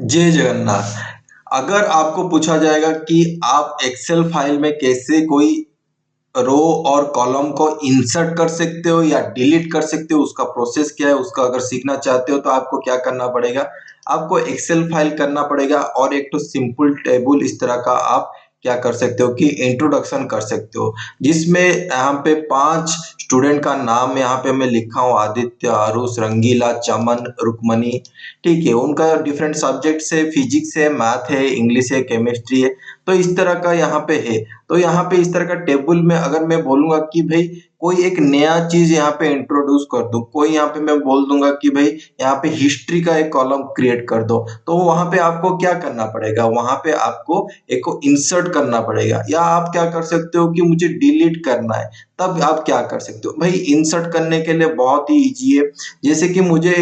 जय जगन्नाथ। अगर आपको पूछा जाएगा कि आप एक्सेल फाइल में कैसे कोई रो और कॉलम को इंसर्ट कर सकते हो या डिलीट कर सकते हो, उसका प्रोसेस क्या है, उसका अगर सीखना चाहते हो तो आपको क्या करना पड़ेगा। आपको एक्सेल फाइल करना पड़ेगा और एक तो सिंपल टेबल इस तरह का आप क्या कर सकते हो कि इंट्रोडक्शन कर सकते हो, जिसमें यहाँ पे 5 स्टूडेंट का नाम यहाँ पे मैं लिखा हूँ, आदित्य, आरुष, रंगीला, चमन, रुक्मणी। ठीक है, उनका डिफरेंट सब्जेक्ट है, फिजिक्स है, मैथ है, इंग्लिश है, केमिस्ट्री है। तो इस तरह का यहाँ पे है। तो यहाँ पे इस तरह का टेबल में अगर मैं बोलूंगा कि भाई कोई एक नया चीज यहाँ पे इंट्रोड्यूस कर दो, कोई यहाँ पे मैं बोल दूंगा कि भाई यहाँ पे हिस्ट्री का एक कॉलम क्रिएट कर दो, तो वहां पे आपको क्या करना पड़ेगा, वहां पे आपको एक को इंसर्ट करना पड़ेगा। या आप क्या कर सकते हो कि मुझे डिलीट करना है, तब आप क्या कर सकते हो भाई। इंसर्ट करने के लिए बहुत ही इजी है। जैसे कि मुझे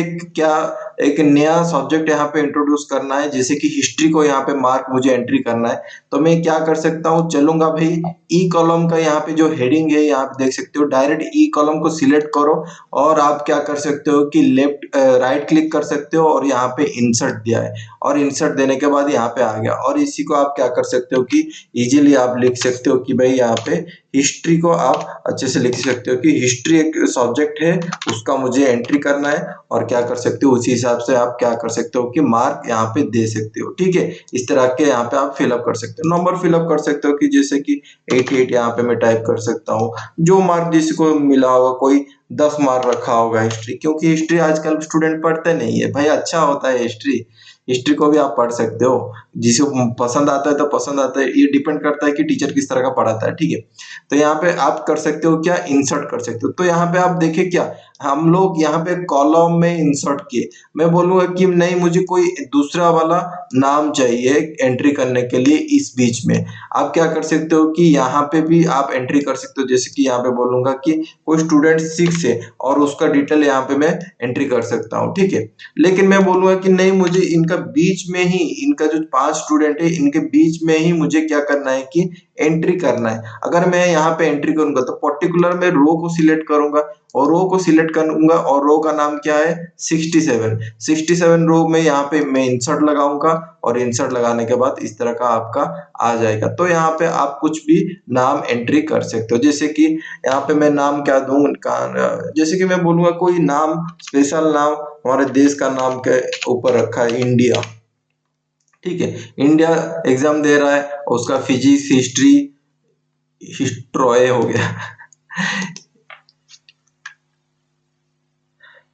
एक नया सब्जेक्ट यहाँ पे इंट्रोड्यूस करना है, जैसे कि हिस्ट्री को यहाँ पे मार्क मुझे एंट्री करना है। तो मैं क्या कर सकता हूँ, चलूंगा भाई ई कॉलम का यहाँ पे जो हेडिंग है, यहाँ पे देख सकते हो, डायरेक्ट ई कॉलम को सिलेक्ट करो और आप क्या कर सकते हो कि लेफ्ट राइट क्लिक कर सकते हो और यहाँ पे इंसर्ट दिया है, और इंसर्ट देने के बाद यहाँ पे आ गया। और इसी को आप क्या कर सकते हो कि इजीली आप लिख सकते हो कि भाई यहाँ पे हिस्ट्री को आप अच्छे से लिख सकते हो कि हिस्ट्री एक सब्जेक्ट है, उसका मुझे एंट्री करना है। और क्या कर सकते हो, उसी हिसाब से आप क्या कर सकते हो कि मार्क यहाँ पे दे सकते हो। ठीक है, इस तरह के यहाँ पे आप फिलअप कर सकते हो, नंबर फिलअप कर सकते हो कि जैसे कि 88 यहाँ पे मैं टाइप कर सकता हूँ। जो मार्क जिसको मिला होगा, कोई 10 मार्क रखा होगा हिस्ट्री, क्योंकि हिस्ट्री आजकल स्टूडेंट पढ़ते नहीं है भाई, अच्छा होता है हिस्ट्री। हिस्ट्री को भी आप पढ़ सकते हो, जिसे पसंद आता है तो पसंद आता है, ये डिपेंड करता है कि टीचर किस तरह का पढ़ाता है। ठीक है, तो यहाँ पे आप कर सकते हो क्या, इंसर्ट कर सकते हो। तो यहाँ पे आप देखिए क्या, हम लोग यहाँ पे कॉलम में इंसर्ट किए। मैं बोलूंगा कि नहीं, मुझे कोई दूसरा वाला नाम चाहिए एंट्री करने के लिए इस बीच में। आप क्या कर सकते हो कि यहाँ पे भी आप एंट्री कर सकते हो, जैसे कि यहाँ पे बोलूंगा कि कोई स्टूडेंट 6 है और उसका डिटेल यहाँ पे मैं एंट्री कर सकता हूँ। ठीक है, लेकिन मैं बोलूंगा कि नहीं, मुझे इनका बीच में ही, इनका जो 5 स्टूडेंट है इनके बीच में ही मुझे क्या करना है कि एंट्री करना है। अगर मैं यहाँ पे एंट्री करूंगा तो पर्टिकुलर मैं रो को सिलेक्ट करूंगा, और रो को सिलेक्ट करूंगा और रो का नाम क्या है, 67। 67 रो में यहाँ पे मैं इंसर्ट लगाऊंगा, और इंसर्ट लगाने के बाद इस तरह का आपका आ जाएगा। तो यहाँ पे आप कुछ भी नाम एंट्री कर सकते हो, जैसे कि यहाँ पे मैं नाम क्या दूं, जैसे कि मैं बोलूंगा कोई नाम, स्पेशल नाम हमारे देश का नाम के ऊपर रखा है, इंडिया। ठीक है, इंडिया एग्जाम दे रहा है, उसका फिजिक्स, हिस्ट्री, हिस्ट्रॉय हो गया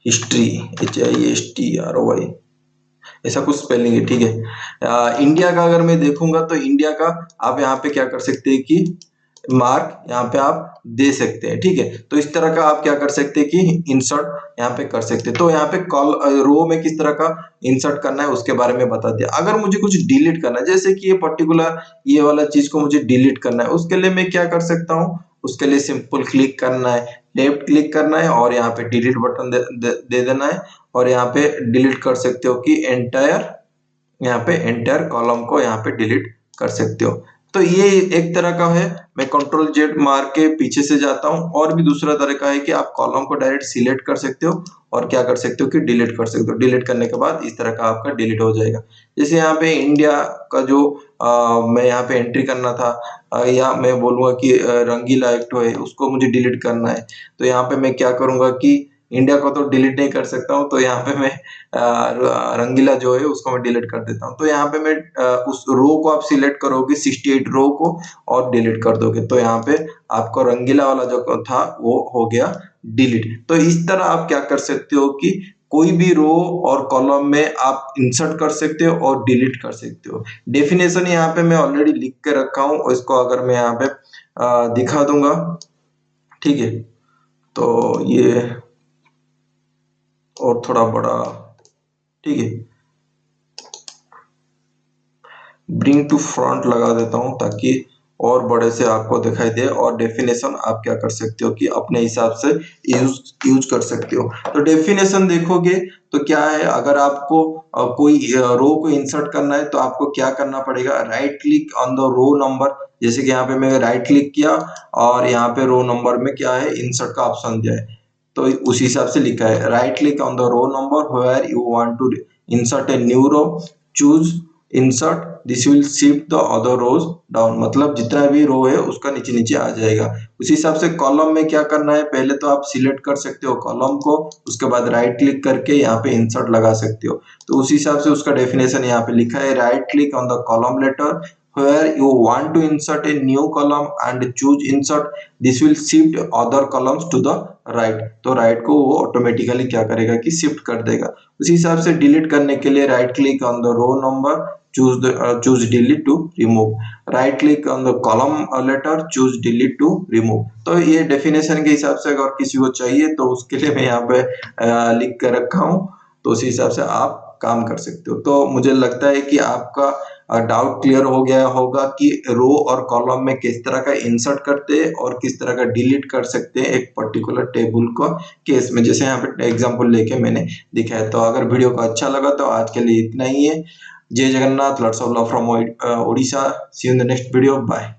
हिस्ट्री, HISTROY, ऐसा कुछ स्पेलिंग है। ठीक है, इंडिया का अगर मैं देखूंगा तो इंडिया का आप यहाँ पे क्या कर सकते हैं कि मार्क यहाँ पे आप दे सकते हैं। ठीक है, तो इस तरह का आप क्या कर सकते हैं कि इंसर्ट यहाँ पे कर सकते हैं। तो यहाँ पे कॉल रो में किस तरह का इंसर्ट करना है उसके बारे में बता दिया। अगर मुझे कुछ डिलीट करना है, जैसे कि ये पर्टिकुलर ये वाला चीज को मुझे डिलीट करना है, उसके लिए मैं क्या कर सकता हूँ, उसके लिए सिंपल क्लिक करना है, लेफ्ट क्लिक करना है और यहाँ पे डिलीट बटन दे देना है। और यहाँ पे डिलीट कर सकते हो कि एंटायर, यहाँ पे एंटायर कॉलम को यहाँ पे डिलीट कर सकते हो। तो ये एक तरह का है। मैं कंट्रोल जेड मार के पीछे से जाता हूँ। और भी दूसरा तरीका है कि आप कॉलम को डायरेक्ट सिलेक्ट कर सकते हो और क्या कर सकते हो कि डिलीट कर सकते हो। डिलीट करने के बाद इस तरह का आपका डिलीट हो जाएगा। जैसे यहाँ पे इंडिया का जो मैं यहाँ पे एंट्री करना था, या मैं बोलूंगा कि रंगीला एक्ट है, उसको मुझे डिलीट करना है। तो यहाँ पे मैं क्या करूंगा कि इंडिया को तो डिलीट नहीं कर सकता हूँ, तो यहाँ पे मैं रंगीला जो है उसको मैं डिलीट कर देता हूँ। तो यहाँ पे मैं उस रो को आप सिलेक्ट करोगे, 68 रो को, और डिलीट कर दोगे। तो यहाँ पे आपको रंगीला वाला जो था वो हो गया डिलीट। तो इस तरह आप क्या कर सकते हो कि कोई भी रो और कॉलम में आप इंसर्ट कर सकते हो और डिलीट कर सकते हो। डेफिनेशन यहाँ पे मैं ऑलरेडी लिख के रखा हूँ, और इसको अगर मैं यहाँ पे दिखा दूंगा। ठीक है, तो ये और थोड़ा बड़ा, ठीक है, ब्रिंग टू फ्रंट लगा देता हूं ताकि और बड़े से आपको दिखाई दे। और डेफिनेशन आप क्या कर सकते हो कि अपने हिसाब से यूज कर सकते हो। तो डेफिनेशन देखोगे तो क्या है, अगर आपको कोई रो को इंसर्ट करना है तो आपको क्या करना पड़ेगा, right click on the row number. जैसे कि यहाँ पे मैं राइट क्लिक किया और यहाँ पे रो नंबर में क्या है, इंसर्ट का ऑप्शन दिया है। तो उसी हिसाब से लिखा है, right click on the row number where you want to insert a new row, choose insert, this will shift the other rows down, मतलब जितना भी रो है उसका नीचे नीचे आ जाएगा। उसी हिसाब से कॉलम में क्या करना है, पहले तो आप सिलेक्ट कर सकते हो कॉलम को, उसके बाद राइट क्लिक करके यहाँ पे इंसर्ट लगा सकते हो। तो उसी हिसाब से उसका डेफिनेशन यहाँ पे लिखा है, right click on the column letter where you want to insert a new column and choose insert, this will shift other columns to the right। तो राइट को वो ऑटोमेटिकली क्या करेगा कि शिफ्ट कर देगा। उसी हिसाब से डिलीट करने के लिए right click on the row number, choose delete to remove, right click on the column letter, choose delete to remove। तो ये डेफिनेशन के हिसाब से अगर किसी को चाहिए तो उसके लिए मैं यहाँ पे लिख कर रखा हूँ, तो उसी हिसाब से आप काम कर सकते हो। तो मुझे लगता है कि आपका डाउट क्लियर हो गया होगा कि रो और कॉलम में किस तरह का इंसर्ट करते हैं और किस तरह का डिलीट कर सकते हैं एक पर्टिकुलर टेबल को केस में, जैसे यहाँ पे एग्जांपल लेके मैंने दिखाया। तो अगर वीडियो को अच्छा लगा तो आज के लिए इतना ही है। जय Jagannath, lots of love from Odisha, see you in the next video, bye.